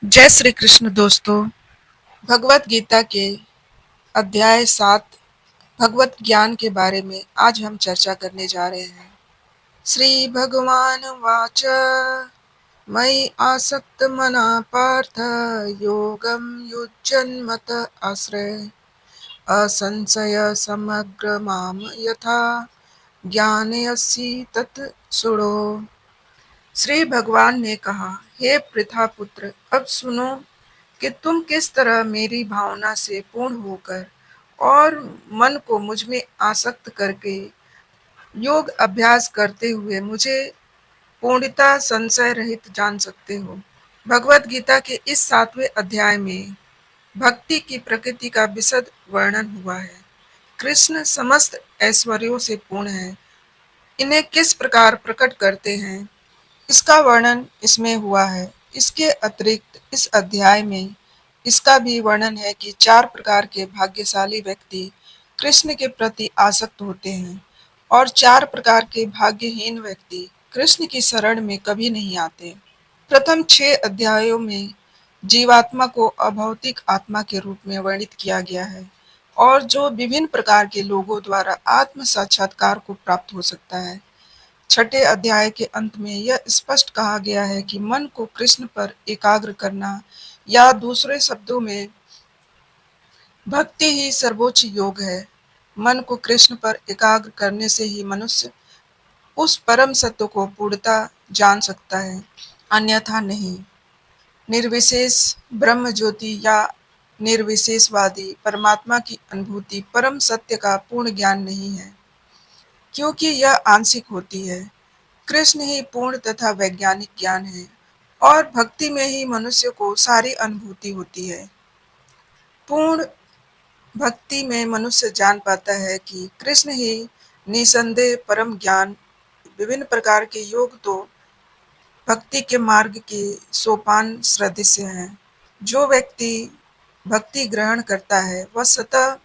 जय श्री कृष्ण दोस्तों। भगवत गीता के अध्याय 7 भगवत ज्ञान के बारे में आज हम चर्चा करने जा रहे हैं। श्री भगवान वाच मयि आसक्त मना पार्थ योगम युज्यन मत आश्रय असंशय समग्र माम यथा ज्ञानयसि तत् सुनो। श्री भगवान ने कहा, हे पृथा पुत्र, अब सुनो कि तुम किस तरह मेरी भावना से पूर्ण होकर और मन को मुझ में आसक्त करके योग अभ्यास करते हुए मुझे पूर्णतः संशय रहित जान सकते हो। भगवत गीता के इस 7वें अध्याय में भक्ति की प्रकृति का विशद वर्णन हुआ है। कृष्ण समस्त ऐश्वर्यों से पूर्ण है, इन्हें किस प्रकार प्रकट करते हैं इसका वर्णन इसमें हुआ है। इसके अतिरिक्त इस अध्याय में इसका भी वर्णन है कि 4 प्रकार के भाग्यशाली व्यक्ति कृष्ण के प्रति आसक्त होते हैं और 4 प्रकार के भाग्यहीन व्यक्ति कृष्ण की शरण में कभी नहीं आते। प्रथम 6 अध्यायों में जीवात्मा को अभौतिक आत्मा के रूप में वर्णित किया गया है और जो विभिन्न प्रकार के लोगों द्वारा आत्म साक्षात्कार को प्राप्त हो सकता है। छठे अध्याय के अंत में यह स्पष्ट कहा गया है कि मन को कृष्ण पर एकाग्र करना या दूसरे शब्दों में भक्ति ही सर्वोच्च योग है। मन को कृष्ण पर एकाग्र करने से ही मनुष्य उस परम सत्य को पूर्णतः जान सकता है, अन्यथा नहीं। निर्विशेष ब्रह्म ज्योति या निर्विशेषवादी परमात्मा की अनुभूति परम सत्य का पूर्ण ज्ञान नहीं है, क्योंकि यह आंशिक होती है। कृष्ण ही पूर्ण तथा वैज्ञानिक ज्ञान है और भक्ति में ही मनुष्य को सारी अनुभूति होती है। पूर्ण भक्ति में मनुष्य जान पाता है कि कृष्ण ही निसंदेह परम ज्ञान। विभिन्न प्रकार के योग तो भक्ति के मार्ग के सोपान सदृश हैं। जो व्यक्ति भक्ति ग्रहण करता है वह स्वतः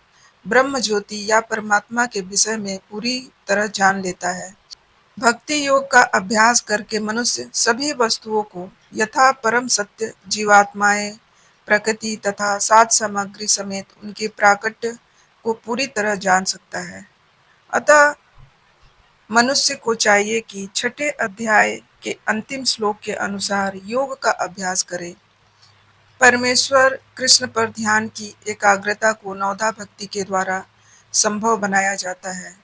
ब्रह्म ज्योति या परमात्मा के विषय में पूरी तरह जान लेता है। भक्ति योग का अभ्यास करके मनुष्य सभी वस्तुओं को यथा परम सत्य, जीवात्माएं, प्रकृति तथा सात सामग्री समेत उनके प्राकट्य को पूरी तरह जान सकता है। अतः मनुष्य को चाहिए कि छठे अध्याय के अंतिम श्लोक के अनुसार योग का अभ्यास करे। परमेश्वर कृष्ण पर ध्यान की एकाग्रता को नवधा भक्ति के द्वारा संभव बनाया जाता है,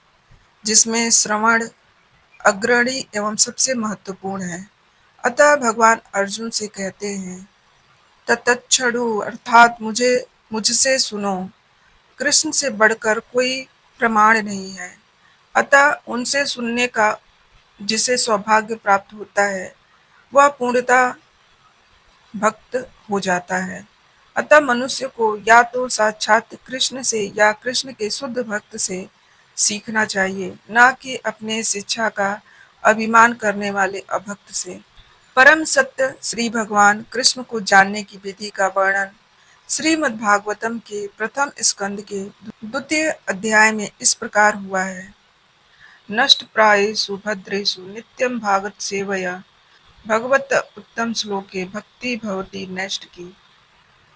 जिसमें श्रवण अग्रणी एवं सबसे महत्वपूर्ण है। अतः भगवान अर्जुन से कहते हैं, ततच्छृणु अर्थात मुझसे सुनो। कृष्ण से बढ़कर कोई प्रमाण नहीं है, अतः उनसे सुनने का जिसे सौभाग्य प्राप्त होता है वह पूर्णतः भक्त हो जाता है। अतः मनुष्य को या तो साक्षात कृष्ण से या कृष्ण के शुद्ध भक्त से सीखना चाहिए, न कि अपने शिक्षा का अभिमान करने वाले अभक्त से। परम सत्य श्री भगवान कृष्ण को जानने की विधि का वर्णन श्रीमद् भागवतम के प्रथम स्कंद के द्वितीय अध्याय में इस प्रकार हुआ है। नष्ट प्रायेषु भद्रेषु नित्यं भागवत सेवया भगवत उत्तम श्लोके भक्ति भवति नष्ट की।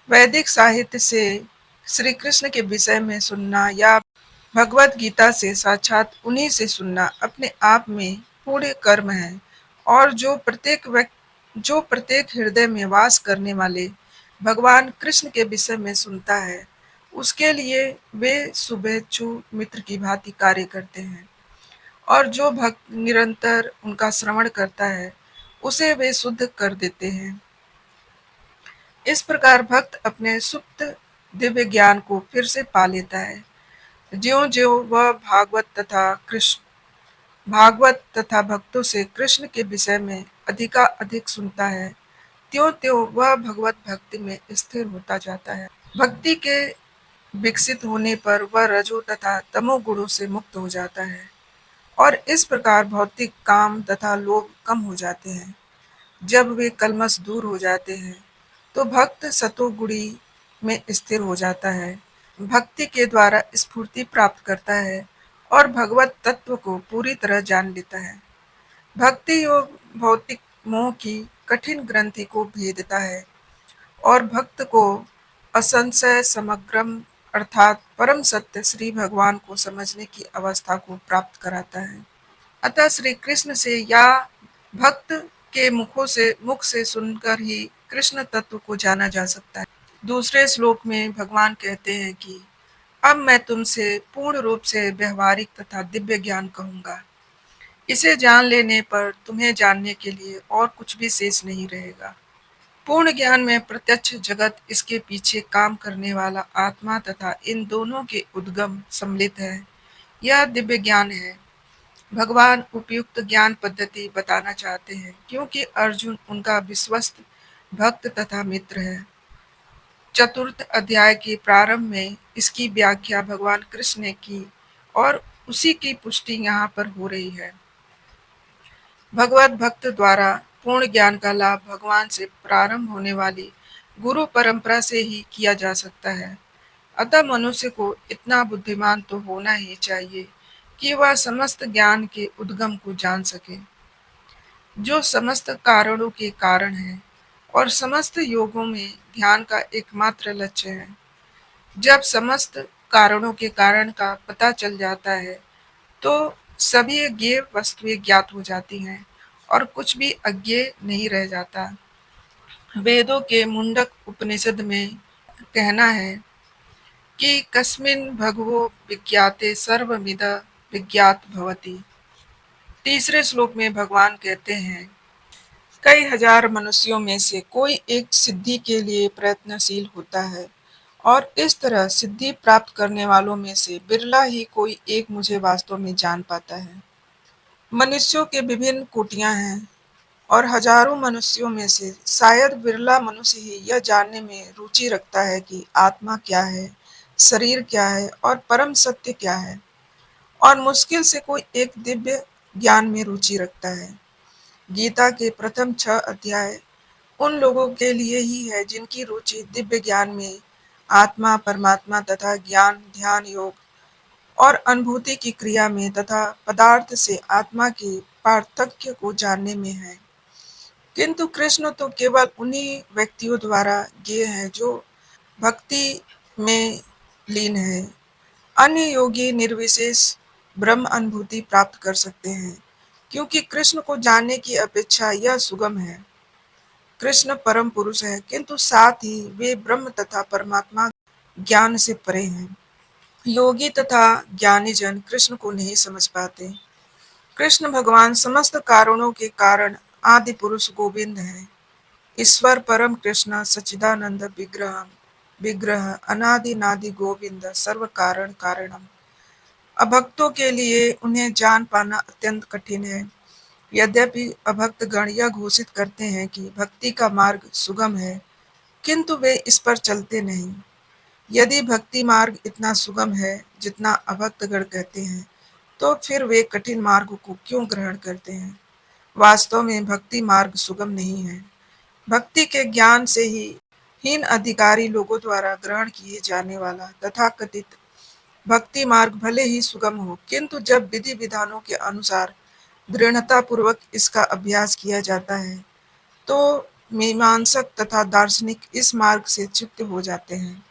वैदिक साहित्य से श्री कृष्ण के विषय में सुनना या भगवत गीता से साक्षात उन्हीं से सुनना अपने आप में पूर्ण कर्म है और जो प्रत्येक हृदय में वास करने वाले भगवान कृष्ण के विषय में सुनता है उसके लिए वे शुभेच्छु मित्र की भांति कार्य करते हैं और जो भक्त निरंतर उनका श्रवण करता है उसे वे शुद्ध कर देते हैं। इस प्रकार भक्त अपने सुप्त दिव्य ज्ञान को फिर से पा लेता है। ज्यों-ज्यों वह भागवत तथा भक्तों से कृष्ण के विषय में अधिकाधिक सुनता है, त्यों-त्यों वह भगवत भक्ति में स्थिर होता जाता है। भक्ति के विकसित होने पर वह रजो तथा तमो गुणों से मुक्त हो जाता है और इस प्रकार भौतिक काम तथा लोभ कम हो जाते हैं। जब वे कल्मश दूर हो जाते हैं तो भक्त सतोगुणी में स्थिर हो जाता है। भक्ति के द्वारा स्फूर्ति प्राप्त करता है और भगवत तत्व को पूरी तरह जान लेता है। भक्ति योग भौतिक मोह की कठिन ग्रंथि को भेदता है और भक्त को असंशय समग्रम अर्थात परम सत्य श्री भगवान को समझने की अवस्था को प्राप्त कराता है। अतः श्री कृष्ण से या भक्त के मुख से सुनकर ही कृष्ण तत्व को जाना जा सकता है। दूसरे श्लोक में भगवान कहते हैं कि अब मैं तुमसे पूर्ण रूप से व्यवहारिक तथा दिव्य ज्ञान कहूंगा। इसे जान लेने पर तुम्हें जानने के लिए और कुछ भी शेष नहीं रहेगा। पूर्ण ज्ञान में प्रत्यक्ष जगत, इसके पीछे काम करने वाला आत्मा तथा इन दोनों के उद्गम सम्मिलित है। यह दिव्य ज्ञान है। भगवान उपयुक्त ज्ञान पद्धति बताना चाहते हैं क्योंकि अर्जुन उनका विश्वस्त भक्त तथा मित्र है। चतुर्थ अध्याय के प्रारंभ में इसकी व्याख्या भगवान कृष्ण ने की और उसी की पुष्टि यहाँ पर हो रही है। भगवत भक्त द्वारा पूर्ण ज्ञान का लाभ भगवान से प्रारंभ होने वाली गुरु परंपरा से ही किया जा सकता है। अतः मनुष्य को इतना बुद्धिमान तो होना ही चाहिए कि वह समस्त ज्ञान के उद्गम को जान सके, जो समस्त कारणों के कारण है और समस्त योगों में ध्यान का एकमात्र लक्ष्य है। जब समस्त कारणों के कारण का पता चल जाता है तो सभी ज्ञेय वस्तुएं ज्ञात हो जाती हैं और कुछ भी अज्ञेय नहीं रह जाता। वेदों के मुंडक उपनिषद में कहना है कि कस्मिन् भगवो विज्ञाते सर्वमिद विज्ञात भवति। तीसरे श्लोक में भगवान कहते हैं, कई हजार मनुष्यों में से कोई एक सिद्धि के लिए प्रयत्नशील होता है और इस तरह सिद्धि प्राप्त करने वालों में से बिरला ही कोई एक मुझे वास्तव में जान पाता है। मनुष्यों के विभिन्न कोटियां हैं और हजारों मनुष्यों में से शायद बिरला मनुष्य ही यह जानने में रुचि रखता है कि आत्मा क्या है, शरीर क्या है और परम सत्य क्या है, और मुश्किल से कोई एक दिव्य ज्ञान में रुचि रखता है। गीता के प्रथम 6 अध्याय उन लोगों के लिए ही है जिनकी रुचि दिव्य ज्ञान में, आत्मा, परमात्मा तथा ज्ञान, ध्यान, योग और अनुभूति की क्रिया में तथा पदार्थ से आत्मा के पार्थक्य को जानने में है। किंतु कृष्ण तो केवल उन्हीं व्यक्तियों द्वारा ज्ञेय है जो भक्ति में लीन है। अन्य योगी निर्विशेष ब्रह्म अनुभूति प्राप्त कर सकते हैं क्योंकि कृष्ण को जानने की अपेक्षा यह सुगम है। कृष्ण परम पुरुष है किंतु साथ ही वे ब्रह्म तथा परमात्मा ज्ञान से परे हैं। योगी तथा ज्ञानी जन कृष्ण को नहीं समझ पाते। कृष्ण भगवान समस्त कारणों के कारण आदि पुरुष गोविंद है। ईश्वर परम कृष्ण सच्चिदानंद विग्रह विग्रह अनादि नादि गोविंद सर्व कारण कारणम। अभक्तों के लिए उन्हें जान पाना अत्यंत कठिन है। यद्यपि अभक्त गण यह घोषित करते हैं कि भक्ति का मार्ग सुगम है, किंतु वे इस पर चलते नहीं। यदि भक्ति मार्ग इतना सुगम है जितना अभक्त गण कहते हैं, तो फिर वे कठिन मार्ग को क्यों ग्रहण करते हैं? वास्तव में भक्ति मार्ग सुगम नहीं है। भक्ति के ज्ञान से ही हीन अधिकारी लोगों द्वारा ग्रहण किए जाने वाला तथाकथित भक्ति मार्ग भले ही सुगम हो, किंतु जब विधि विधानों के अनुसार दृढ़ता पूर्वक इसका अभ्यास किया जाता है तो मीमांसक तथा दार्शनिक इस मार्ग से च्युत हो जाते हैं।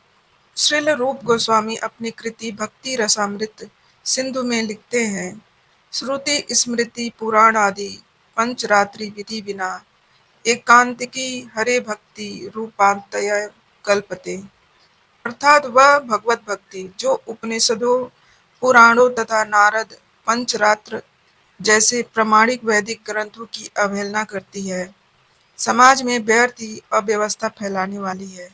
श्रील रूप गोस्वामी अपनी कृति भक्ति रसामृत सिंधु में लिखते हैं, श्रुति स्मृति पुराण आदि पंचरात्रि विधि बिना एकांतिकी हरे भक्ति रूपांतय कल्पते। अर्थात वह भगवत भक्ति जो उपनिषदों, पुराणों तथा नारद पंचरात्र जैसे प्रमाणिक वैदिक ग्रंथों की अवहेलना करती है, समाज में व्यर्थ ही अव्यवस्था फैलाने वाली है।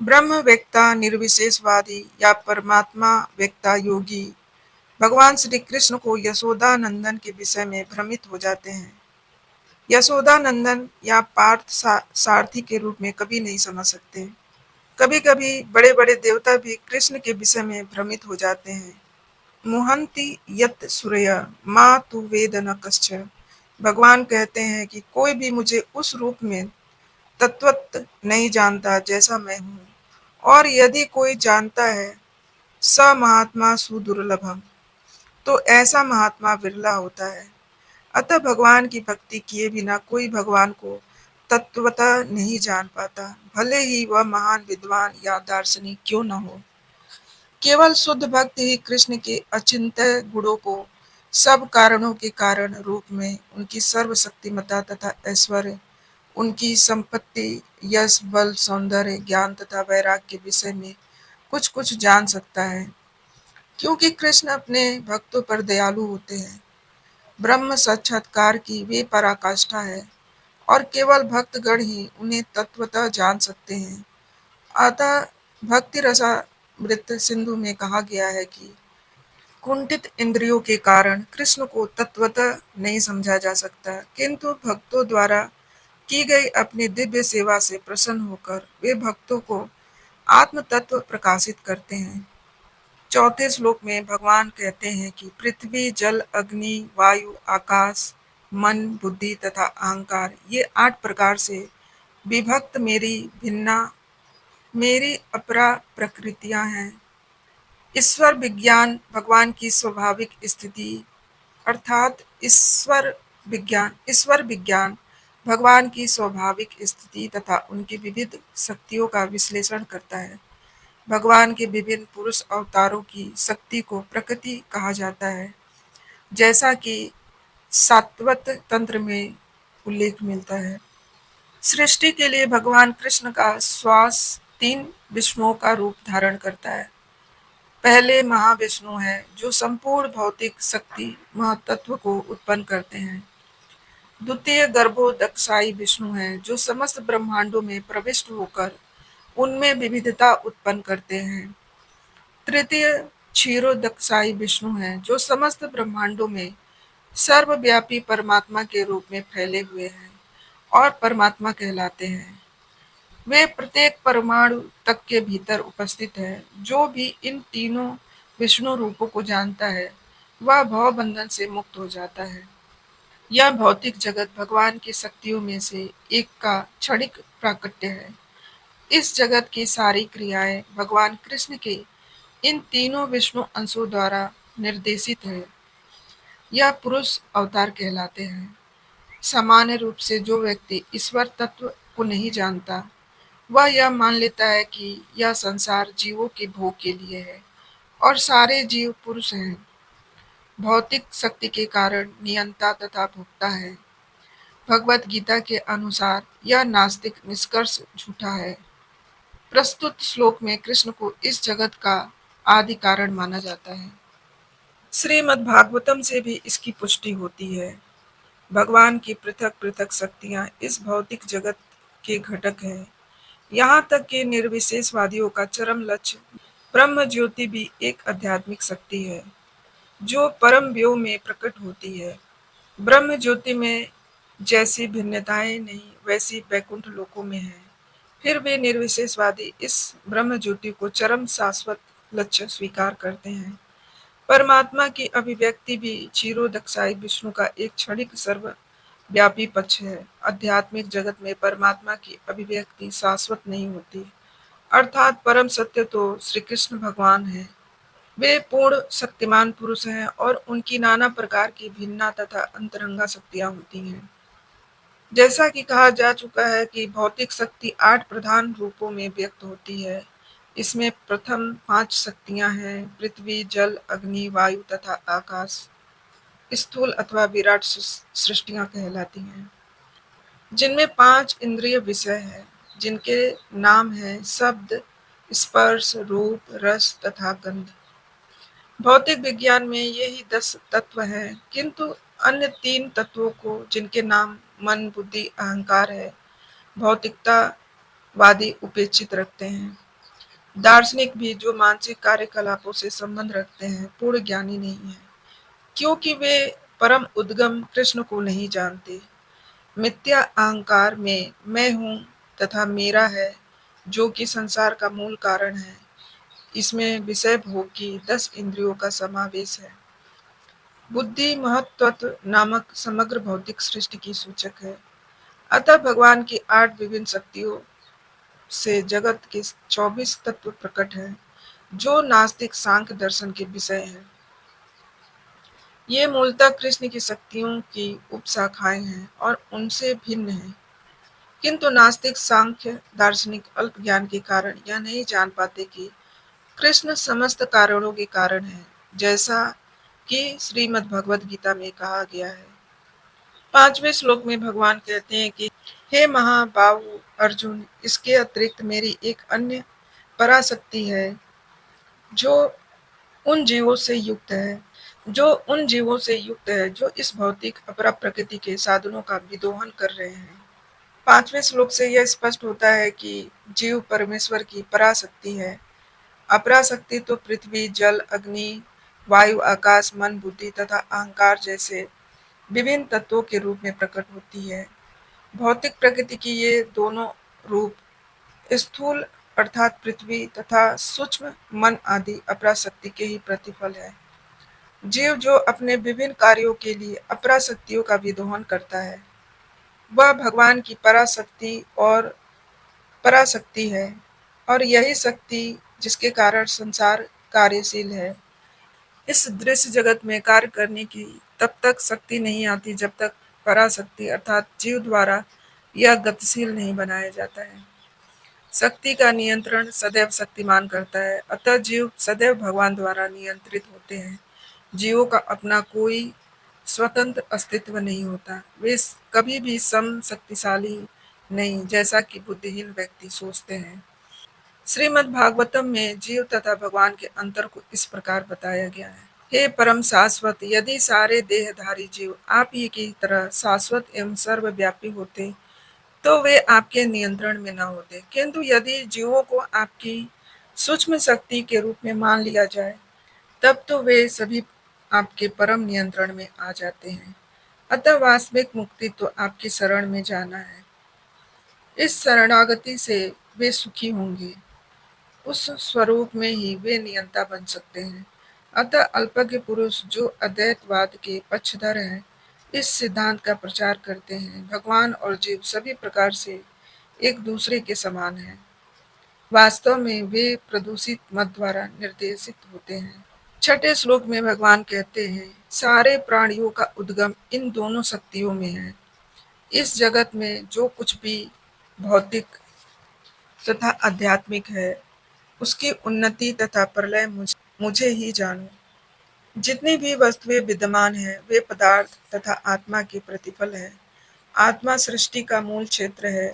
ब्रह्म वेत्ता निर्विशेषवादी या परमात्मा वेत्ता योगी भगवान श्री कृष्ण को यशोदानंदन के विषय में भ्रमित हो जाते हैं। यशोदानंदन या पार्थ सारथी के रूप में कभी नहीं समझ सकते। कभी कभी बड़े बड़े देवता भी कृष्ण के विषय में भ्रमित हो जाते हैं। मुहंति यत् सूर्य माँ तु वेद न कश्च। भगवान कहते हैं कि कोई भी मुझे उस रूप में तत्वत नहीं जानता जैसा मैं हूँ, और यदि कोई जानता है स महात्मा सुदुर्लभम, तो ऐसा महात्मा विरला होता है। अतः भगवान की भक्ति किए बिना कोई भगवान को तत्वतः नहीं जान पाता, भले ही वह महान विद्वान या दार्शनिक क्यों न हो। केवल शुद्ध भक्त ही कृष्ण के अचिंत्य गुणों को सब कारणों के कारण रूप में, उनकी सर्वशक्तिमता तथा ऐश्वर्य, उनकी संपत्ति, यश, बल, सौंदर्य, ज्ञान तथा वैराग्य के विषय में कुछ कुछ जान सकता है, क्योंकि कृष्ण अपने भक्तों पर दयालु होते हैं। ब्रह्म साक्षात्कार की वे पराकाष्ठा है और केवल भक्तगण ही उन्हें तत्वतः जान सकते हैं। अतः भक्ति रसामृत सिंधु में कहा गया है कि कुंठित इंद्रियों के कारण कृष्ण को तत्वतः नहीं समझा जा सकता, किंतु भक्तों द्वारा की गई अपनी दिव्य सेवा से प्रसन्न होकर वे भक्तों को आत्म तत्व प्रकाशित करते हैं। चौथे श्लोक में भगवान कहते हैं कि पृथ्वी, जल, अग्नि, वायु, आकाश, मन, बुद्धि तथा अहंकार, ये 8 प्रकार से विभक्त मेरी भिन्ना, मेरी अपरा प्रकृतियां हैं। ईश्वर विज्ञान भगवान की स्वाभाविक स्थिति, अर्थात ईश्वर विज्ञान भगवान की स्वाभाविक स्थिति तथा उनकी विविध शक्तियों का विश्लेषण करता है। भगवान के विभिन्न पुरुष अवतारों की शक्ति को प्रकृति कहा जाता है, जैसा कि सात्वत तंत्र में उल्लेख मिलता है। सृष्टि के लिए भगवान कृष्ण का श्वास 3 विष्णुओं का रूप धारण करता है। पहले महाविष्णु है, जो संपूर्ण भौतिक शक्ति महतत्व को उत्पन्न करते हैं। द्वितीय गर्भोदकशायी विष्णु हैं, जो समस्त ब्रह्मांडों में प्रविष्ट होकर उनमें विविधता उत्पन्न करते हैं। तृतीय क्षीरोदकशायी विष्णु हैं, जो समस्त ब्रह्मांडों में सर्वव्यापी परमात्मा के रूप में फैले हुए हैं और परमात्मा कहलाते हैं। वे प्रत्येक परमाणु तक के भीतर उपस्थित है। जो भी इन तीनों विष्णु रूपों को जानता है, वह भव बंधन से मुक्त हो जाता है। यह भौतिक जगत भगवान की शक्तियों में से एक का क्षणिक प्राकट्य है। इस जगत की सारी क्रियाएं भगवान कृष्ण के इन तीनों विष्णु अंशों द्वारा निर्देशित है। यह पुरुष अवतार कहलाते हैं। सामान्य रूप से जो व्यक्ति ईश्वर तत्व को नहीं जानता, वह यह मान लेता है कि यह संसार जीवों के भोग के लिए है और सारे जीव पुरुष हैं, भौतिक शक्ति के कारण नियंता तथा भोक्ता है। भगवत गीता के अनुसार यह नास्तिक निष्कर्ष झूठा है। प्रस्तुत श्लोक में कृष्ण को इस जगत का आदि कारण माना जाता है। श्रीमद् भागवतम से भी इसकी पुष्टि होती है। भगवान की पृथक पृथक शक्तियां इस भौतिक जगत के घटक हैं। यहाँ तक कि निर्विशेषवादियों का चरम लक्ष्य ब्रह्म ज्योति भी एक आध्यात्मिक शक्ति है, जो परम व्योम में प्रकट होती है। ब्रह्म ज्योति में जैसी भिन्नताएं नहीं, वैसी वैकुंठ लोकों में है। फिर वे निर्विशेषवादी इस ब्रह्म ज्योति को चरम शाश्वत लक्ष्य स्वीकार करते हैं। परमात्मा की अभिव्यक्ति भी क्षीरोदकशायी विष्णु का एक क्षणिक सर्वव्यापी पक्ष है। आध्यात्मिक जगत में परमात्मा की अभिव्यक्ति शाश्वत नहीं होती, अर्थात परम सत्य तो श्री कृष्ण भगवान है। वे पूर्ण शक्तिमान पुरुष हैं और उनकी नाना प्रकार की भिन्ना तथा अंतरंगा शक्तियां होती हैं। जैसा कि कहा जा चुका है कि भौतिक शक्ति 8 प्रधान रूपों में व्यक्त होती है। इसमें प्रथम 5 शक्तियां हैं, पृथ्वी, जल, अग्नि, वायु तथा आकाश। स्थूल अथवा विराट सृष्टियां कहलाती हैं, जिनमें 5 इंद्रिय विषय हैं, जिनके नाम हैं शब्द, स्पर्श, रूप, रस तथा गंध। भौतिक विज्ञान में ये ही 10 तत्व हैं, किंतु अन्य 3 तत्वों को, जिनके नाम मन, बुद्धि, अहंकार है, भौतिकतावादी उपेक्षित रखते हैं। दार्शनिक भी, जो मानसिक कार्यकलापों से संबंध रखते हैं, पूर्ण ज्ञानी नहीं है, क्योंकि वे परम उद्गम कृष्ण को नहीं जानते। मिथ्या अहंकार में मैं हूँ तथा मेरा है, जो कि संसार का मूल कारण है। इसमें विषय भोग की 10 इंद्रियों का समावेश है। बुद्धि महत्त्व नामक समग्र भौतिक सृष्टि की सूचक है। अतः भगवान की 8 विभिन्न शक्तियों से जगत के 24 तत्व प्रकट हैं, जो नास्तिक सांख्य दर्शन के विषय हैं। ये मूलतः कृष्ण की शक्तियों की उपशाखाएं हैं और उनसे भिन्न हैं, किंतु नास्तिक सांख्य दार्शनिक अल्प ज्ञान के कारण यह नहीं जान पाते कि कृष्ण समस्त कारणों के कारण है, जैसा कि श्रीमद् भगवत गीता में कहा गया है। 5वें श्लोक में भगवान कहते हैं कि हे महाबाहु अर्जुन, इसके अतिरिक्त मेरी एक अन्य पराशक्ति है जो उन जीवों से युक्त है जो इस भौतिक अपरा प्रकृति के साधनों का विदोहन कर रहे हैं। 5वें श्लोक से यह स्पष्ट होता है कि जीव परमेश्वर की पराशक्ति है। अपराशक्ति तो पृथ्वी, जल, अग्नि, वायु, आकाश, मन, बुद्धि तथा अहंकार जैसे विभिन्न तत्वों के रूप में प्रकट होती है। भौतिक प्रकृति की ये दोनों रूप, स्थूल अर्थात पृथ्वी तथा सूक्ष्म मन आदि अपराशक्ति के ही प्रतिफल है। जीव जो अपने विभिन्न कार्यों के लिए अपराशक्तियों का विदोहन करता है, वह भगवान की पराशक्ति है, और यही शक्ति जिसके कारण संसार कार्यशील है। इस दृश्य जगत में कार्य करने की तब तक शक्ति नहीं आती जब तक पराशक्ति अर्थात जीव द्वारा यह गतिशील नहीं बनाया जाता है। शक्ति का नियंत्रण सदैव शक्तिमान करता है, अतः जीव सदैव भगवान द्वारा नियंत्रित होते हैं। जीवों का अपना कोई स्वतंत्र अस्तित्व नहीं होता, वे कभी भी सम शक्तिशाली नहीं, जैसा कि बुद्धिहीन व्यक्ति सोचते हैं। श्रीमद् भागवतम में जीव तथा भगवान के अंतर को इस प्रकार बताया गया है। हे परम शाश्वत, यदि सारे देहधारी जीव आप ही की तरह शाश्वत एवं सर्वव्यापी होते तो वे आपके नियंत्रण में न होते, किंतु यदि जीवों को आपकी सूक्ष्म शक्ति के रूप में मान लिया जाए तब तो वे सभी आपके परम नियंत्रण में आ जाते हैं। अतः वास्तविक मुक्ति तो आपकी शरण में जाना है। इस शरणागति से वे सुखी होंगे, उस स्वरूप में ही वे नियंता बन सकते हैं। अतः अल्पज्ञ पुरुष जो अद्वैतवाद के पक्षधर हैं, इस सिद्धांत का प्रचार करते हैं भगवान और जीव सभी प्रकार से एक दूसरे के समान हैं। वास्तव में वे प्रदूषित मत द्वारा निर्देशित होते हैं। 6ठे श्लोक में भगवान कहते हैं, सारे प्राणियों का उद्गम इन दोनों शक्तियों में है। इस जगत में जो कुछ भी भौतिक तथा आध्यात्मिक है, उसकी उन्नति तथा प्रलय मुझे ही जानो। जितनी भी वस्तुएं विद्यमान है, वे पदार्थ तथा आत्मा के प्रतिफल है। आत्मा सृष्टि का मूल क्षेत्र है।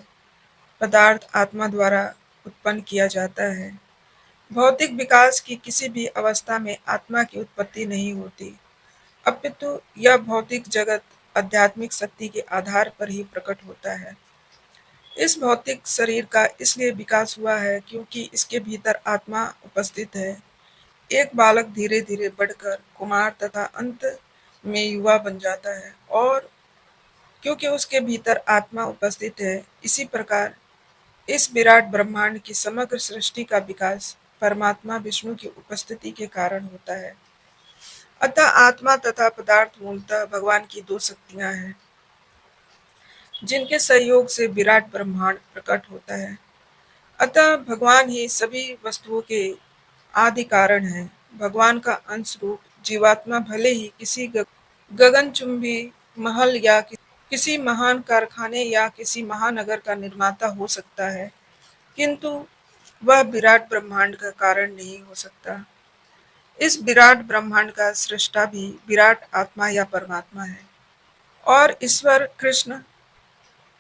पदार्थ आत्मा द्वारा उत्पन्न किया जाता है। भौतिक विकास की किसी भी अवस्था में आत्मा की उत्पत्ति नहीं होती, अपितु यह भौतिक जगत आध्यात्मिक शक्ति के आधार पर ही प्रकट होता है। इस भौतिक शरीर का इसलिए विकास हुआ है क्योंकि इसके भीतर आत्मा उपस्थित है। एक बालक धीरे धीरे बढ़कर कुमार तथा अंत में युवा बन जाता है, और क्योंकि उसके भीतर आत्मा उपस्थित है, इसी प्रकार इस विराट ब्रह्मांड की समग्र सृष्टि का विकास परमात्मा विष्णु की उपस्थिति के कारण होता है। अतः आत्मा तथा पदार्थ मूलतः भगवान की दो शक्तियां हैं, जिनके सहयोग से विराट ब्रह्मांड प्रकट होता है। अतः भगवान ही सभी वस्तुओं के आदि कारण है। भगवान का अंश रूप जीवात्मा भले ही किसी गगनचुंबी महल या किसी महान कारखाने या किसी महानगर का निर्माता हो सकता है, किंतु वह विराट ब्रह्मांड का कारण नहीं हो सकता। इस विराट ब्रह्मांड का सृष्टा भी विराट आत्मा या परमात्मा है, और ईश्वर कृष्ण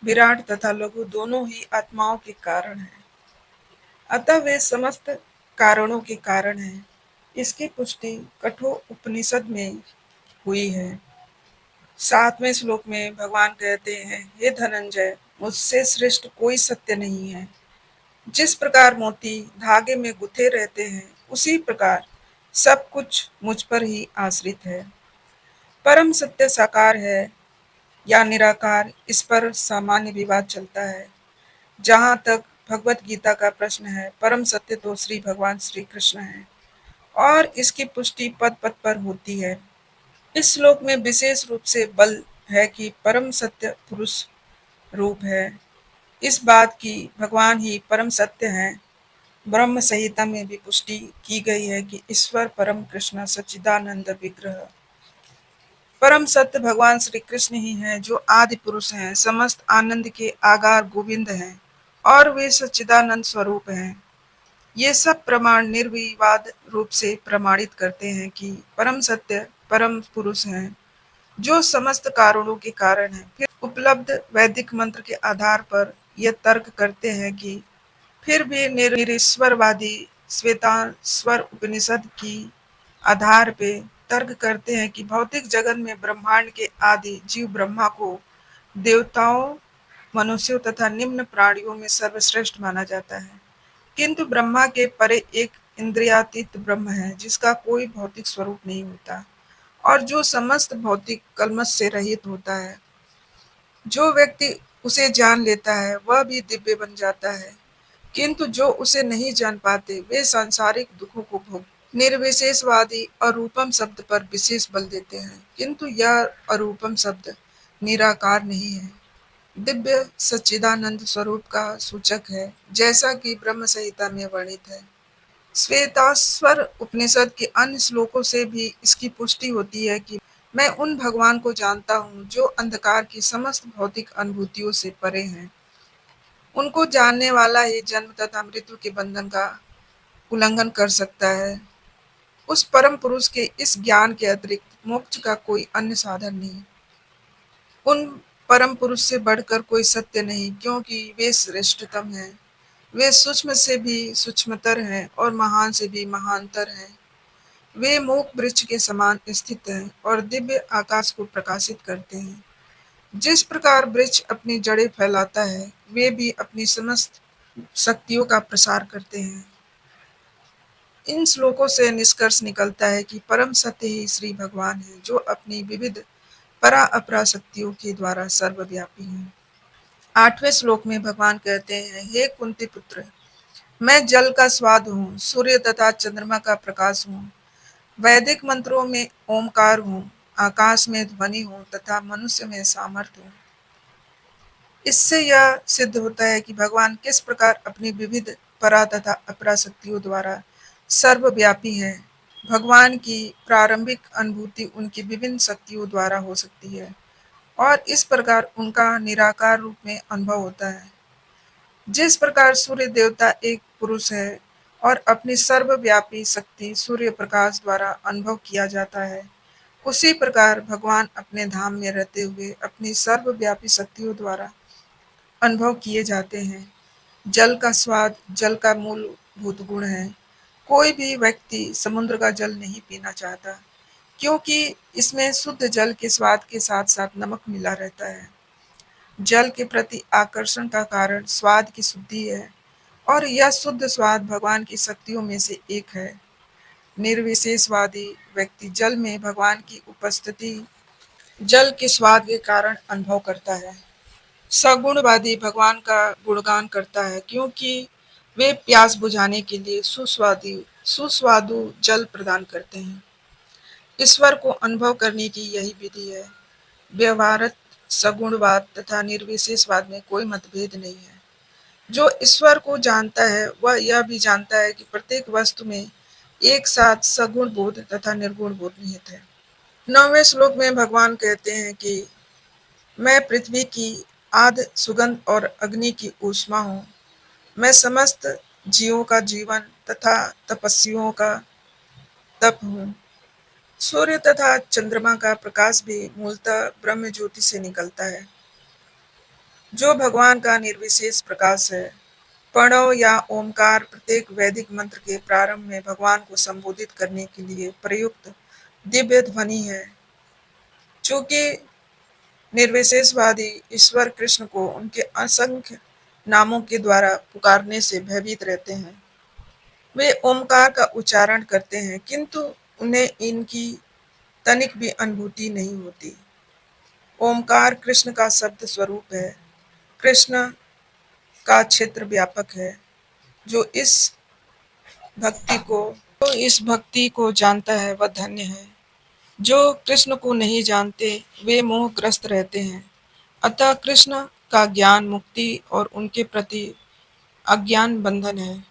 विराट तथा लघु दोनों ही आत्माओं के कारण हैं। अतः वे समस्त कारणों के कारण हैं। इसकी पुष्टि कठोर उपनिषद में हुई है। 7वें श्लोक में भगवान कहते हैं, हे धनंजय, मुझसे श्रेष्ठ कोई सत्य नहीं है। जिस प्रकार मोती धागे में गुथे रहते हैं, उसी प्रकार सब कुछ मुझ पर ही आश्रित है। परम सत्य साकार है या निराकार, इस पर सामान्य विवाद चलता है। जहाँ तक भगवत गीता का प्रश्न है, परम सत्य तो श्री भगवान श्री कृष्ण है, और इसकी पुष्टि पद पद पर होती है। इस श्लोक में विशेष रूप से बल है कि परम सत्य पुरुष रूप है। इस बात की भगवान ही परम सत्य हैं। ब्रह्म संहिता में भी पुष्टि की गई है कि ईश्वर परम कृष्ण सच्चिदानंद विग्रह परम सत्य भगवान श्री कृष्ण ही हैं जो आदि पुरुष हैं, समस्त आनंद के आगार गोविंद हैं और वे सच्चिदानंद स्वरूप हैं। ये सब प्रमाण निर्विवाद रूप से प्रमाणित करते हैं कि परम सत्य परम पुरुष हैं जो समस्त कारणों के कारण हैं। फिर उपलब्ध वैदिक मंत्र के आधार पर यह तर्क करते हैं कि फिर भी निरीश्वरवादी श्वेताश्वर उपनिषद की आधार पे तर्क करते हैं कि भौतिक जगत में ब्रह्मांड के आदि जीव ब्रह्मा को देवताओं, मनुष्यों तथा निम्न प्राणियों में सर्वश्रेष्ठ माना जाता है, किंतु ब्रह्मा के परे एक इंद्रियातीत ब्रह्म है जिसका कोई भौतिक स्वरूप नहीं होता और जो समस्त भौतिक कल्मश से रहित होता है। जो व्यक्ति उसे जान लेता है वह भी दिव्य बन जाता है, किंतु जो उसे नहीं जान पाते वे सांसारिक दुखों को भोग। निर्विशेषवादी अरूपम शब्द पर विशेष बल देते हैं, किंतु यह अरूपम शब्द निराकार नहीं है, दिव्य सच्चिदानंद स्वरूप का सूचक है, जैसा कि ब्रह्म संहिता में वर्णित है। श्वेताश्वर उपनिषद के अन्य श्लोकों से भी इसकी पुष्टि होती है कि मैं उन भगवान को जानता हूँ जो अंधकार की समस्त भौतिक अनुभूतियों से परे हैं। उनको जानने वाला ही जन्म तथा मृत्यु के बंधन का उल्लंघन कर सकता है। उस परम पुरुष के इस ज्ञान के अतिरिक्त मोक्ष का कोई अन्य साधन नहीं। उन परम पुरुष से बढ़कर कोई सत्य नहीं, क्योंकि वे श्रेष्ठतम हैं। वे सूक्ष्म से भी सूक्ष्मतर हैं और महान से भी महानतर हैं। वे मोक वृक्ष के समान स्थित हैं और दिव्य आकाश को प्रकाशित करते हैं। जिस प्रकार वृक्ष अपनी जड़ें फैलाता है, वे भी अपनी समस्त शक्तियों का प्रसार करते हैं। इन श्लोकों से निष्कर्ष निकलता है कि परम सत्य ही श्री भगवान है जो अपनी विविध परा अपरा शक्तियों के द्वारा सर्वव्यापी हैं। 8वें श्लोक में भगवान कहते हैं, हे कुंती पुत्र, मैं जल का स्वाद हूँ, सूर्य तथा चंद्रमा का प्रकाश हूँ, वैदिक मंत्रों में ओमकार हूँ, आकाश में ध्वनि हूँ तथा मनुष्य में सामर्थ्य हूँ। इससे यह सिद्ध होता है कि भगवान किस प्रकार अपनी विविध परा तथा अपरा शक्तियों द्वारा सर्वव्यापी हैं। भगवान की प्रारंभिक अनुभूति उनकी विभिन्न शक्तियों द्वारा हो सकती है और इस प्रकार उनका निराकार रूप में अनुभव होता है। जिस प्रकार सूर्य देवता एक पुरुष है और अपनी सर्वव्यापी शक्ति सूर्य प्रकाश द्वारा अनुभव किया जाता है, उसी प्रकार भगवान अपने धाम में रहते हुए अपनी सर्वव्यापी शक्तियों द्वारा अनुभव किए जाते हैं। जल का स्वाद जल का मूलभूत गुण है। कोई भी व्यक्ति समुद्र का जल नहीं पीना चाहता, क्योंकि इसमें शुद्ध जल के स्वाद के साथ साथ नमक मिला रहता है। जल के प्रति आकर्षण का कारण स्वाद की शुद्धि है और यह शुद्ध स्वाद भगवान की शक्तियों में से एक है। निर्विशेषवादी व्यक्ति जल में भगवान की उपस्थिति जल के स्वाद के कारण अनुभव करता है। सगुणवादी भगवान का गुणगान करता है, क्योंकि वे प्यास बुझाने के लिए सुस्वादु जल प्रदान करते हैं। ईश्वर को अनुभव करने की यही विधि है। व्यवहारत सगुणवाद तथा निर्विशेषवाद में कोई मतभेद नहीं है। जो ईश्वर को जानता है वह यह भी जानता है कि प्रत्येक वस्तु में एक साथ सगुण बोध तथा निर्गुण बोध निहित है। 9वें श्लोक में भगवान कहते हैं कि मैं पृथ्वी की आद सुगंध और अग्नि की ऊष्मा हूँ। मैं समस्त जीवों का जीवन तथा तपस्वियों का तप हूँ। सूर्य तथा चंद्रमा का प्रकाश भी मूलतः ब्रह्म ज्योति से निकलता है, जो भगवान का निर्विशेष प्रकाश है। प्रणव या ओमकार प्रत्येक वैदिक मंत्र के प्रारंभ में भगवान को संबोधित करने के लिए प्रयुक्त दिव्य ध्वनि है। चूंकि निर्विशेषवादी ईश्वर कृष्ण को उनके असंख्य नामों के द्वारा पुकारने से भयभीत रहते हैं, वे ओमकार का उच्चारण करते हैं, किंतु उन्हें इनकी तनिक भी अनुभूति नहीं होती। ओमकार कृष्ण का शब्द स्वरूप है। कृष्ण का क्षेत्र व्यापक है। जो इस भक्ति को जानता है वह धन्य है। जो कृष्ण को नहीं जानते वे मोहग्रस्त रहते हैं। अतः कृष्ण का ज्ञान मुक्ति और उनके प्रति अज्ञान बंधन है।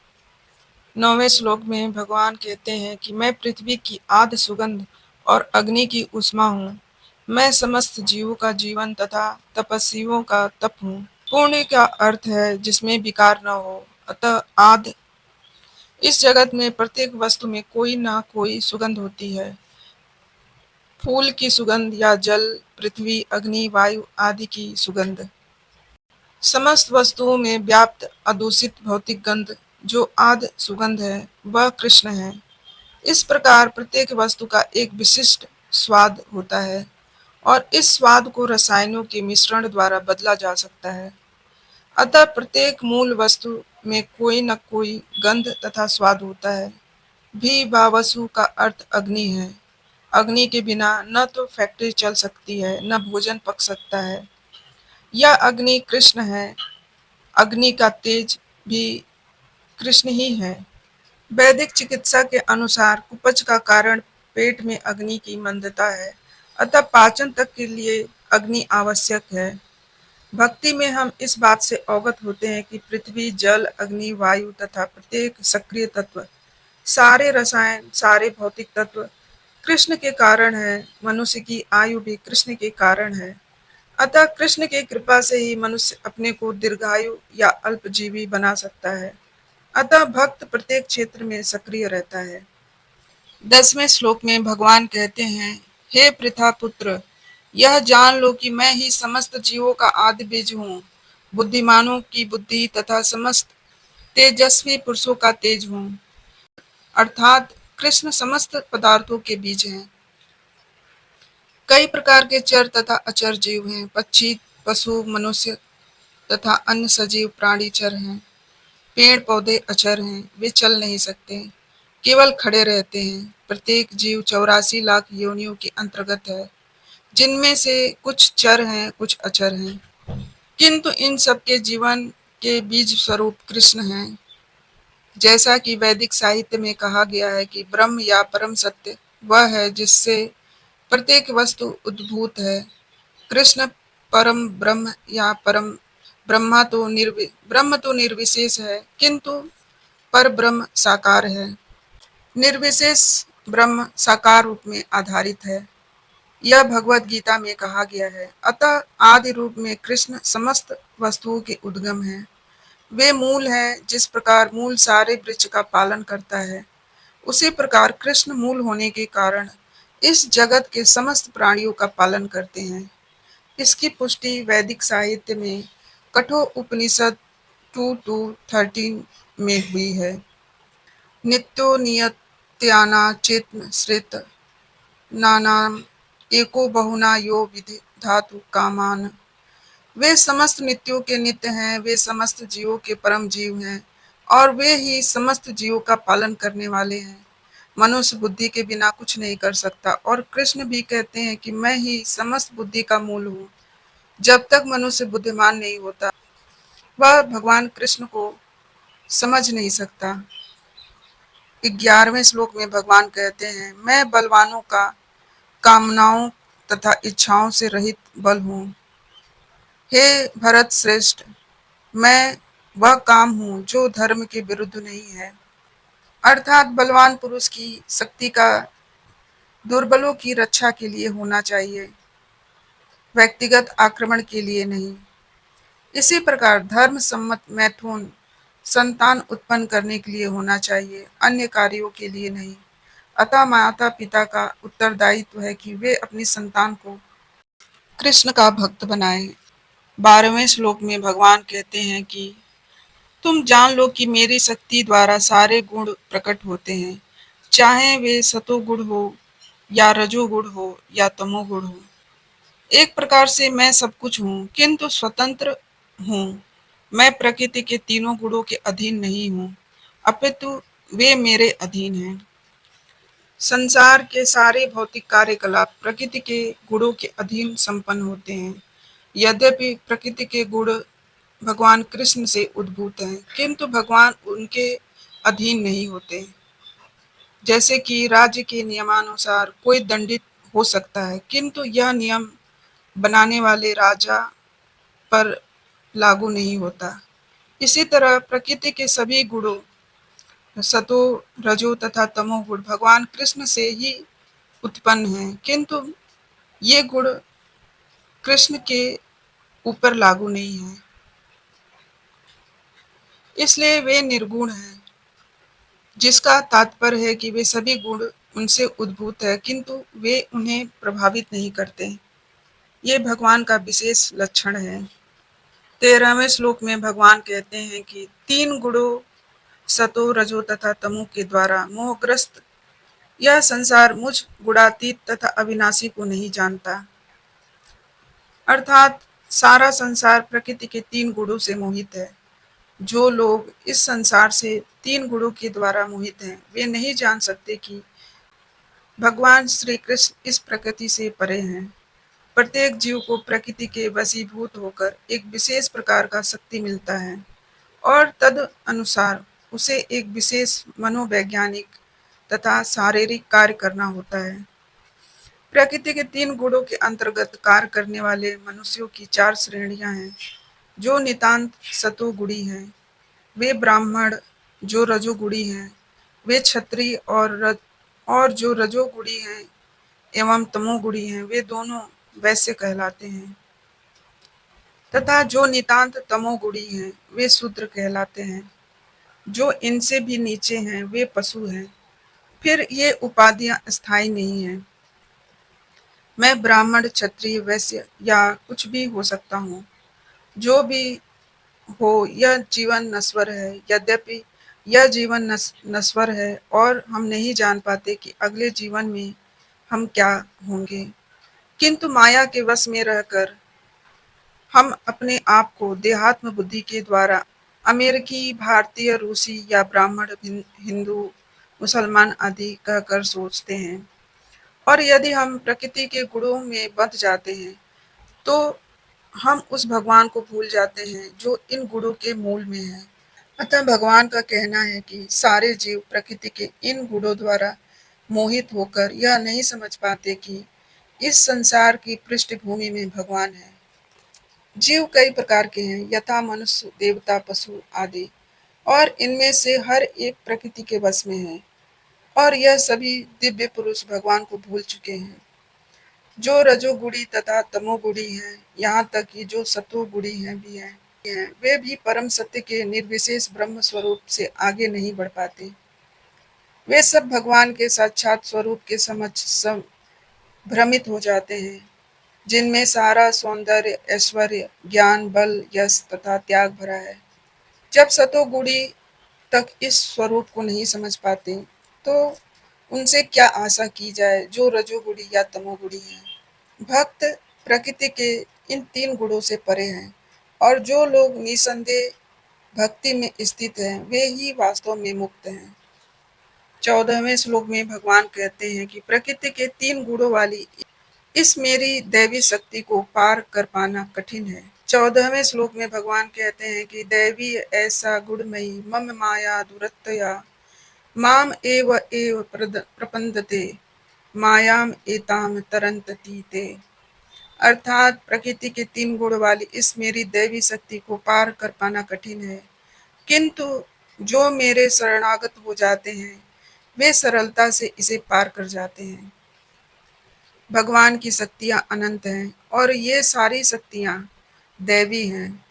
9वें श्लोक में भगवान कहते हैं कि मैं पृथ्वी की आद सुगंध और अग्नि की ऊष्मा हूँ। मैं समस्त जीवों का जीवन तथा तपस्वियों का तप हूँ। पुण्य का अर्थ है जिसमें विकार न हो। अतः आदि इस जगत में प्रत्येक वस्तु में कोई ना कोई सुगंध होती है। फूल की सुगंध या जल, पृथ्वी, अग्नि, वायु आदि की सुगंध। समस्त वस्तुओं में व्याप्त अदूषित भौतिक गंध जो आदि सुगंध है वह कृष्ण है। इस प्रकार प्रत्येक वस्तु का एक विशिष्ट स्वाद होता है और इस स्वाद को रसायनों के मिश्रण द्वारा बदला जा सकता है। अतः प्रत्येक मूल वस्तु में कोई न कोई गंध तथा स्वाद होता है। भी भावसु का अर्थ अग्नि है। अग्नि के बिना न तो फैक्ट्री चल सकती है न भोजन पक सकता है। यह अग्नि कृष्ण है। अग्नि का तेज भी कृष्ण ही है। वैदिक चिकित्सा के अनुसार कुपच का कारण पेट में अग्नि की मंदता है। अतः पाचन तक के लिए अग्नि आवश्यक है। भक्ति में हम इस बात से अवगत होते हैं कि पृथ्वी, जल, अग्नि, वायु तथा प्रत्येक सक्रिय तत्व, सारे रसायन, सारे भौतिक तत्व कृष्ण के कारण है। मनुष्य की आयु भी कृष्ण के कारण है। अतः कृष्ण की कृपा से ही मनुष्य अपने को दीर्घायु या अल्पजीवी बना सकता है। अतः भक्त प्रत्येक क्षेत्र में सक्रिय रहता है। 10वें श्लोक में भगवान कहते हैं, हे पृथा पुत्र, यह जान लो कि मैं ही समस्त जीवों का आदि बीज हूँ, बुद्धिमानों की बुद्धि तथा समस्त तेजस्वी पुरुषों का तेज हूँ। अर्थात कृष्ण समस्त पदार्थों के बीज हैं। कई प्रकार के चर तथा अचर जीव हैं। पक्षी, पशु, मनुष्य तथा अन्य सजीव प्राणी चर हैं। पेड़ पौधे अचर हैं, वे चल नहीं सकते, केवल खड़े रहते हैं। प्रत्येक जीव 84 लाख योनियों के अंतर्गत है, जिनमें से कुछ चर हैं, कुछ अचर हैं। किंतु इन सबके जीवन के बीज स्वरूप कृष्ण हैं। जैसा कि वैदिक साहित्य में कहा गया है कि ब्रह्म या परम सत्य वह है जिससे प्रत्येक वस्तु उद्भूत है। कृष्ण परम ब्रह्म या परम ब्रह्म तो निर्विशेष है, किंतु पर ब्रह्म साकार है। निर्विशेष ब्रह्म साकार रूप में आधारित है। यह भगवत गीता में कहा गया है। अतः आदि रूप में कृष्ण समस्त वस्तुओं के उद्गम है। वे मूल है। जिस प्रकार मूल सारे वृक्ष का पालन करता है, उसी प्रकार कृष्ण मूल होने के कारण इस जगत के समस्त प्राणियों का पालन करते हैं। इसकी पुष्टि वैदिक साहित्य में कठोर उपनिषद 2:13 में हुई है। नित्यो नियत्याना चेत्न श्रेत नानाम एको बहुना यो विधि धातु कामान। वे समस्त नित्यों के नित्य हैं, वे समस्त जीवों के परम जीव हैं और वे ही समस्त जीवों का पालन करने वाले हैं। मनुष्य बुद्धि के बिना कुछ नहीं कर सकता और कृष्ण भी कहते हैं कि मैं ही समस्त बुद्धि का मूल हूँ। जब तक मनुष्य बुद्धिमान नहीं होता, वह भगवान कृष्ण को समझ नहीं सकता। 11वें श्लोक में भगवान कहते हैं, मैं बलवानों का कामनाओं तथा इच्छाओं से रहित बल हूँ। हे भरत श्रेष्ठ, मैं वह काम हूँ जो धर्म के विरुद्ध नहीं है। अर्थात बलवान पुरुष की शक्ति का दुर्बलों की रक्षा के लिए होना चाहिए, व्यक्तिगत आक्रमण के लिए नहीं। इसी प्रकार धर्म सम्मत मैथुन संतान उत्पन्न करने के लिए होना चाहिए, अन्य कार्यों के लिए नहीं। अतः माता पिता का उत्तरदायित्व है कि वे अपनी संतान को कृष्ण का भक्त बनाएं। 12वें श्लोक में भगवान कहते हैं कि तुम जान लो कि मेरी शक्ति द्वारा सारे गुण प्रकट होते हैं, चाहे वे सतोगुण हो या रजोगुण हो या तमोगुण हो। एक प्रकार से मैं सब कुछ हूँ, किंतु स्वतंत्र हूँ। मैं प्रकृति के तीनों गुणों के अधीन नहीं हूँ, अपितु वे मेरे अधीन हैं। संसार के सारे भौतिक कार्यकलाप प्रकृति के गुणों के अधीन संपन्न होते हैं। यद्यपि प्रकृति के गुण भगवान कृष्ण से उद्भूत हैं, किंतु भगवान उनके अधीन नहीं होते। जैसे कि राज्य के नियमानुसार कोई दंडित हो सकता है, किंतु यह नियम बनाने वाले राजा पर लागू नहीं होता। इसी तरह प्रकृति के सभी गुणों सतो, रजो तथा तमो गुण भगवान कृष्ण से ही उत्पन्न हैं, किंतु ये गुण कृष्ण के ऊपर लागू नहीं है, इसलिए वे निर्गुण हैं, जिसका तात्पर्य है कि वे सभी गुण उनसे उद्भूत है, किंतु वे उन्हें प्रभावित नहीं करते। ये भगवान का विशेष लक्षण है। 13वें श्लोक में भगवान कहते हैं कि तीन गुणों सतो रजो तथा तमो के द्वारा मोहग्रस्त यह संसार मुझ गुणातीत तथा अविनाशी को नहीं जानता। अर्थात सारा संसार प्रकृति के तीन गुणों से मोहित है। जो लोग इस संसार से तीन गुणों के द्वारा मोहित हैं, वे नहीं जान सकते कि भगवान श्री कृष्ण इस प्रकृति से परे हैं। प्रत्येक जीव को प्रकृति के वशीभूत होकर एक विशेष प्रकार का शक्ति मिलता है और तद अनुसार उसे एक विशेष मनोवैज्ञानिक तथा शारीरिक कार्य करना होता है। प्रकृति के तीन गुणों के अंतर्गत कार्य करने वाले मनुष्यों की चार श्रेणियां हैं। जो नितांत सतोगुणी हैं, वे ब्राह्मण। जो रजोगुणी हैं, वे क्षत्रिय। और जो रजोगुणी हैं एवं तमोगुणी हैं, वे दोनों वैश्य कहलाते हैं। तथा जो नितांत तमोगुणी हैं, वे शूद्र कहलाते हैं। जो इनसे भी नीचे हैं, वे पशु हैं। फिर ये उपाधियां स्थायी नहीं हैं। मैं ब्राह्मण, क्षत्रिय, वैश्य या कुछ भी हो सकता हूँ। जो भी हो, यह जीवन नश्वर है। यद्यपि यह जीवन नश्वर है और हम नहीं जान पाते कि अगले जीवन में हम क्या होंगे, किंतु माया के वश में रहकर हम अपने आप को देहात्म बुद्धि के द्वारा अमेरिकी, भारतीय, रूसी या ब्राह्मण, हिंदू, मुसलमान आदि कहकर सोचते हैं। और यदि हम प्रकृति के गुणों में बंध जाते हैं, तो हम उस भगवान को भूल जाते हैं जो इन गुणों के मूल में है। अतः भगवान का कहना है कि सारे जीव प्रकृति के इन गुणों द्वारा मोहित होकर यह नहीं समझ पाते कि इस संसार की पृष्ठभूमि में भगवान है। जीव कई प्रकार के हैं, यथा मनुष्य, देवता, पशु आदि, और इनमें से हर एक प्रकृति के वश में है। और यह सभी दिव्य पुरुष भगवान को भूल चुके हैं। जो रजोगुणी तथा तमोगुणी हैं, यहाँ तक कि जो सतोगुणी हैं भी हैं, वे भी परम सत्य के निर्विशेष ब्रह्म स्वरूप से आगे नहीं बढ़ पाते। वे सब भगवान के साक्षात स्वरूप के समझ सब भ्रमित हो जाते हैं, जिनमें सारा सौंदर्य, ऐश्वर्य, ज्ञान, बल, यश तथा त्याग भरा है। जब सतोगुणी तक इस स्वरूप को नहीं समझ पाते, तो उनसे क्या आशा की जाए जो रजोगुणी या तमोगुणी है। भक्त प्रकृति के इन तीन गुणों से परे हैं, और जो लोग निसंदेह भक्ति में स्थित हैं, वे ही वास्तव में मुक्त हैं। 14वें श्लोक में भगवान कहते हैं कि प्रकृति के तीन गुणों वाली इस मेरी दैवी शक्ति को पार कर पाना कठिन है। 14वें श्लोक में भगवान कहते हैं कि दैवी ऐसा गुणमयी मम माया दुरत्तया माम एव प्रपंदते मायाम एताम तरंतती ते। अर्थात प्रकृति के तीन गुण वाली इस मेरी दैवी शक्ति को पार कर पाना कठिन है, किंतु जो मेरे शरणागत हो जाते हैं, वे सरलता से इसे पार कर जाते हैं। भगवान की शक्तियां अनंत हैं और ये सारी शक्तियां दैवी हैं।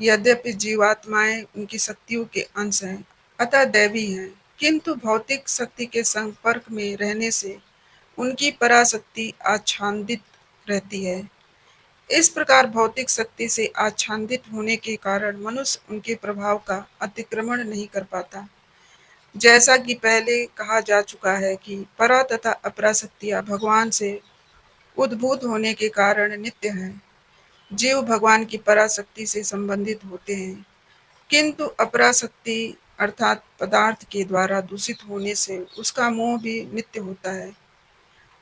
यद्यपि जीवात्माएं उनकी शक्तियों के अंश हैं, अतः दैवी हैं, किंतु भौतिक शक्ति के संपर्क में रहने से उनकी पराशक्ति आच्छादित रहती है। इस प्रकार भौतिक शक्ति से आच्छादित होने के कारण मनुष्य उनके प्रभाव का अतिक्रमण नहीं कर पाता। जैसा कि पहले कहा जा चुका है कि परा तथा अपरा शक्तियां भगवान से उद्भूत होने के कारण नित्य हैं। जीव भगवान की पराशक्ति से संबंधित होते हैं, किंतु अपराशक्ति अर्थात पदार्थ के द्वारा दूषित होने से उसका मोह भी नित्य होता है।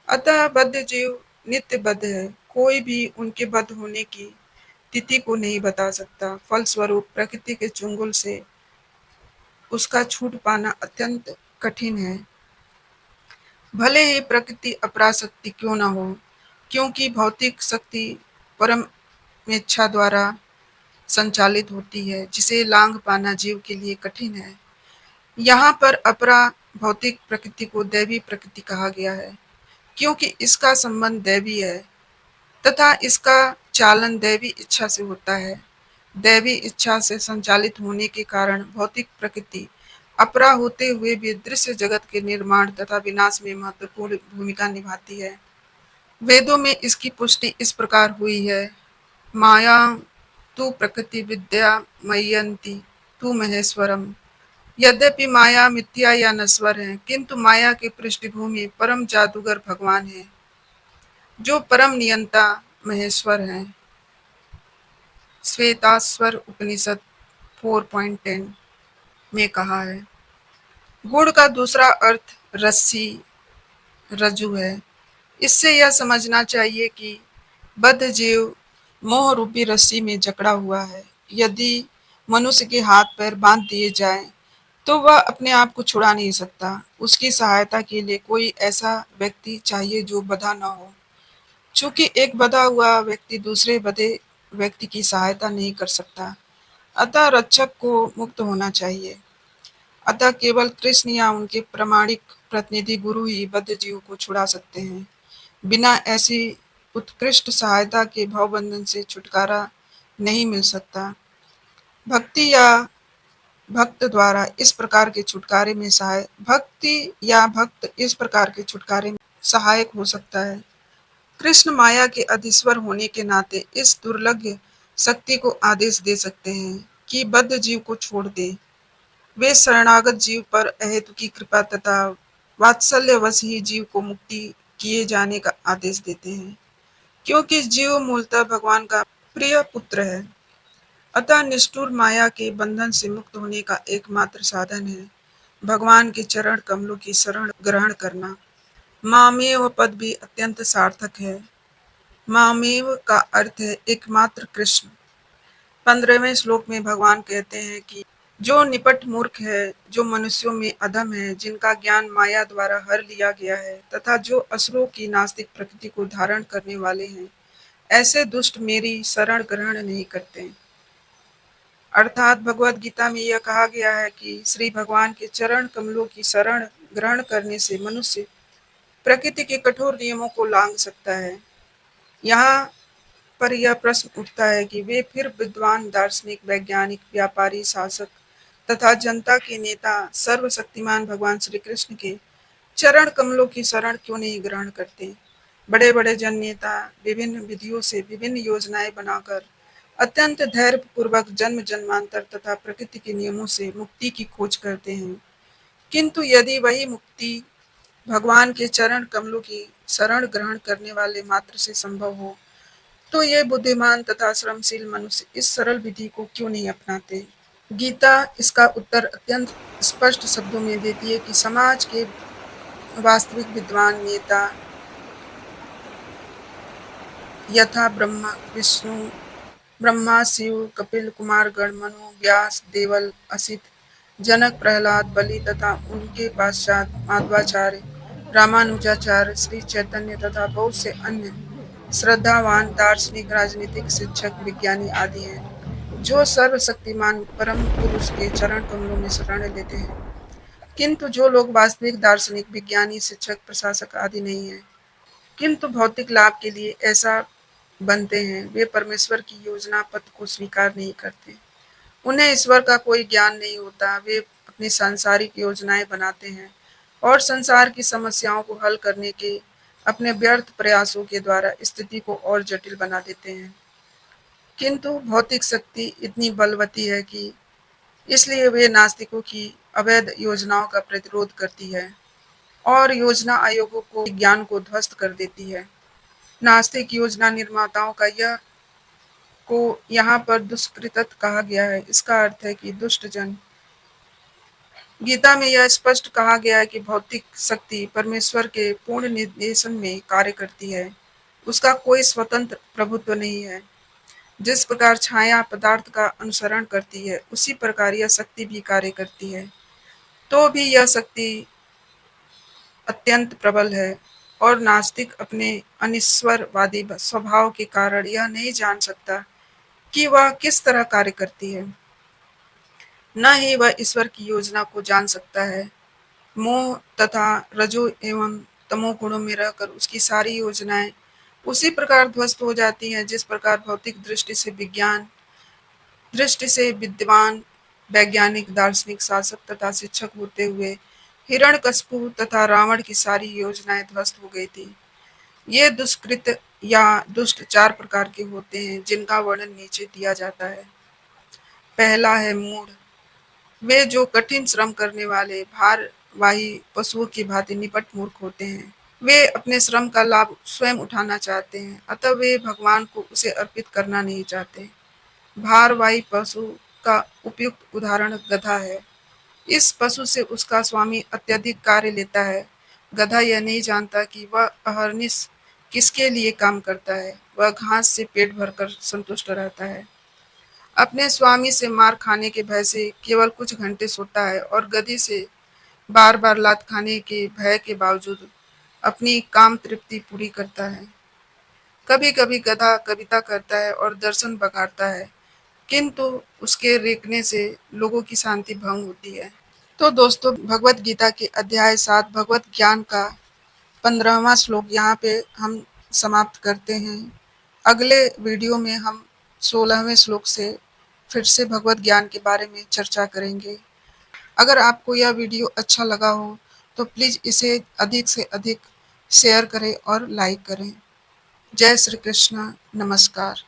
अतः बद्ध जीव नित्य बद्ध है। कोई भी उनके बद्ध होने की तिथि को नहीं बता सकता। फलस्वरूप प्रकृति के चुंगल से उसका छूट पाना अत्यंत कठिन है। भले ही प्रकृति अपराशक्ति क्यों न हो, क्योंकि भौतिक शक्ति परम इच्छा द्वारा संचालित होती है, जिसे लांघ पाना जीव के लिए कठिन है। यहाँ पर अपरा भौतिक प्रकृति को दैवी प्रकृति कहा गया है, क्योंकि इसका संबंध दैवी है। तथा इसका चालन दैवी इच्छा से होता है। दैवी इच्छा से संचालित होने के कारण भौतिक प्रकृति अपरा होते हुए भी दृश्य जगत के निर्माण तथा विनाश में महत्वपूर्ण भूमिका निभाती है। वेदों में इसकी पुष्टि इस प्रकार हुई है: माया तु प्रकृति विद्या मय्यंती तु महेश्वरम। यद्यपि माया मिथ्या या नश्वर है, किंतु माया की पृष्ठभूमि परम जादूगर भगवान है, जो परम नियंता महेश्वर हैं। श्वेताश्वर उपनिषद 4.10 में कहा है। गुण का दूसरा अर्थ रस्सी, रज्जु है। इससे यह समझना चाहिए कि बद्ध जीव मोह रूपी रस्सी में जकड़ा हुआ है। यदि मनुष्य के हाथ पैर बांध दिए जाएं, तो वह अपने आप को छुड़ा नहीं सकता। उसकी सहायता के लिए कोई ऐसा व्यक्ति चाहिए जो बंधा न हो। चूंकि एक बंधा हुआ व्यक्ति दूसरे बंधे व्यक्ति की सहायता नहीं कर सकता, अतः रक्षक को मुक्त होना चाहिए। अतः केवल कृष्ण या उनके प्रामाणिक प्रतिनिधि गुरु ही बद्ध जीव को छुड़ा सकते हैं। बिना ऐसी उत्कृष्ट सहायता के भवबंधन से छुटकारा नहीं मिल सकता। भक्ति या भक्त द्वारा इस प्रकार के छुटकारे में सहायक हो सकता है। कृष्ण माया के अधीश्वर होने के नाते इस दुर्लभ शक्ति को आदेश दे सकते हैं कि बद्ध जीव को छोड़ दे। वे शरणागत जीव पर अहेतु की कृपा तथा वात्सल्यवश ही जीव को मुक्ति किए जाने का आदेश देते हैं, क्योंकि जीव मूलतः भगवान का प्रिय पुत्र है। अतः निष्ठुर माया के बंधन से मुक्त होने का एकमात्र साधन है भगवान के चरण कमलों की शरण ग्रहण करना। मामेव पद भी अत्यंत सार्थक है। मामेव का अर्थ है एकमात्र कृष्ण। 15वें श्लोक में भगवान कहते हैं कि जो निपट मूर्ख है, जो मनुष्यों में अधम है, जिनका ज्ञान माया द्वारा हर लिया गया है तथा जो असुरों की नास्तिक प्रकृति को धारण करने वाले हैं, ऐसे दुष्ट मेरी शरण ग्रहण नहीं करते। अर्थात भगवत गीता में यह कहा गया है कि श्री भगवान के चरण कमलों की शरण ग्रहण करने से मनुष्य प्रकृति के कठोर नियमों को लांघ सकता है। यहाँ पर यह प्रश्न उठता है कि वे फिर विद्वान, दार्शनिक, वैज्ञानिक, व्यापारी, शासक तथा जनता के नेता सर्वशक्तिमान भगवान श्री कृष्ण के चरण कमलों की शरण क्यों नहीं ग्रहण करते। बड़े बड़े जन नेता विभिन्न विधियों से विभिन्न योजनाएं बनाकर अत्यंत धैर्य पूर्वक जन्म जन्मांतर तथा प्रकृति के नियमों से मुक्ति की खोज करते हैं, किंतु यदि वही मुक्ति भगवान के चरण कमलों की शरण ग्रहण करने वाले मात्र से संभव हो, तो ये बुद्धिमान तथा श्रमशील मनुष्य इस सरल विधि को क्यों नहीं अपनाते। गीता इसका उत्तर अत्यंत स्पष्ट शब्दों में देती है कि समाज के वास्तविक विद्वान नेता यथा ब्रह्मा, शिव, कपिल, कुमार, गण, मनु, व्यास, देवल, असित, जनक, प्रहलाद, बलि तथा उनके पश्चात माधवाचार्य, रामानुजाचार्य, श्री चैतन्य तथा बहुत से अन्य श्रद्धावान दार्शनिक, राजनीतिक, शिक्षक, विज्ञानी आदि हैं, जो सर्वशक्तिमान परम पुरुष के चरण कमलों में शरण लेते हैं। किंतु जो लोग वास्तविक दार्शनिक, विज्ञानी, शिक्षक, प्रशासक आदि नहीं हैं, किंतु भौतिक लाभ के लिए ऐसा बनते हैं, वे परमेश्वर की योजना पथ को स्वीकार नहीं करते। उन्हें ईश्वर का कोई ज्ञान नहीं होता। वे अपनी सांसारिक योजनाएं बनाते हैं और संसार की समस्याओं को हल करने के अपने व्यर्थ प्रयासों के द्वारा स्थिति को और जटिल बना देते हैं। किंतु भौतिक शक्ति इतनी बलवती है कि इसलिए वे नास्तिकों की अवैध योजनाओं का प्रतिरोध करती है और योजना आयोगों को ज्ञान को ध्वस्त कर देती है। नास्तिक योजना निर्माताओं का यह को यहाँ पर दुष्कृत कहा गया है। इसका अर्थ है कि दुष्ट जन। गीता में यह स्पष्ट कहा गया है कि भौतिक शक्ति परमेश्वर के पूर्ण निर्देशन में कार्य करती है। उसका कोई स्वतंत्र प्रभुत्व नहीं है। जिस प्रकार छाया पदार्थ का अनुसरण करती है, उसी प्रकार यह शक्ति भी कार्य करती है। तो भी यह शक्ति अत्यंत प्रबल है और नास्तिक अपने अनिश्वरवादी स्वभाव के कारण यह नहीं जान सकता कि वह किस तरह कार्य करती है। न ही वह ईश्वर की योजना को जान सकता है। मोह तथा रजो एवं तमो गुणों में रहकर उसकी सारी योजनाएं उसी प्रकार ध्वस्त हो जाती हैं जिस प्रकार भौतिक दृष्टि से विद्वान, वैज्ञानिक, दार्शनिक, शासक तथा शिक्षक होते हुए हिरण्यकशिपु तथा रावण की सारी योजनाएं ध्वस्त हो गई थी। ये दुष्कृत या दुष्ट 4 प्रकार के होते हैं जिनका वर्णन नीचे दिया जाता है। पहला है मूढ़। वे जो कठिन श्रम करने वाले भारवाही पशुओं की भांति निपट मूर्ख होते हैं। वे अपने श्रम का लाभ स्वयं उठाना चाहते हैं, अतः वे भगवान को उसे अर्पित करना नहीं चाहते। भारवाही पशु का उपयुक्त उदाहरण गधा है। इस पशु से उसका स्वामी अत्यधिक कार्य लेता है। गधा यह नहीं जानता कि वह अहर्निश किसके लिए काम करता है। वह घास से पेट भरकर संतुष्ट रहता है। अपने स्वामी से मार खाने के भय से केवल कुछ घंटे सोता है और गधी से बार बार लात खाने के भय के बावजूद अपनी काम तृप्ति पूरी करता है। कभी कभी गधा कविता करता है और दर्शन बघाड़ता है, किंतु उसके रेंकने से लोगों की शांति भंग होती है। तो दोस्तों, भगवत गीता के अध्याय 7 भगवत ज्ञान का 15वां श्लोक यहाँ पे हम समाप्त करते हैं। अगले वीडियो में हम 16वें श्लोक से फिर से भगवत ज्ञान के बारे में चर्चा करेंगे। अगर आपको यह वीडियो अच्छा लगा हो तो प्लीज़ इसे अधिक से अधिक शेयर करें और लाइक करें। जय श्री कृष्ण। नमस्कार।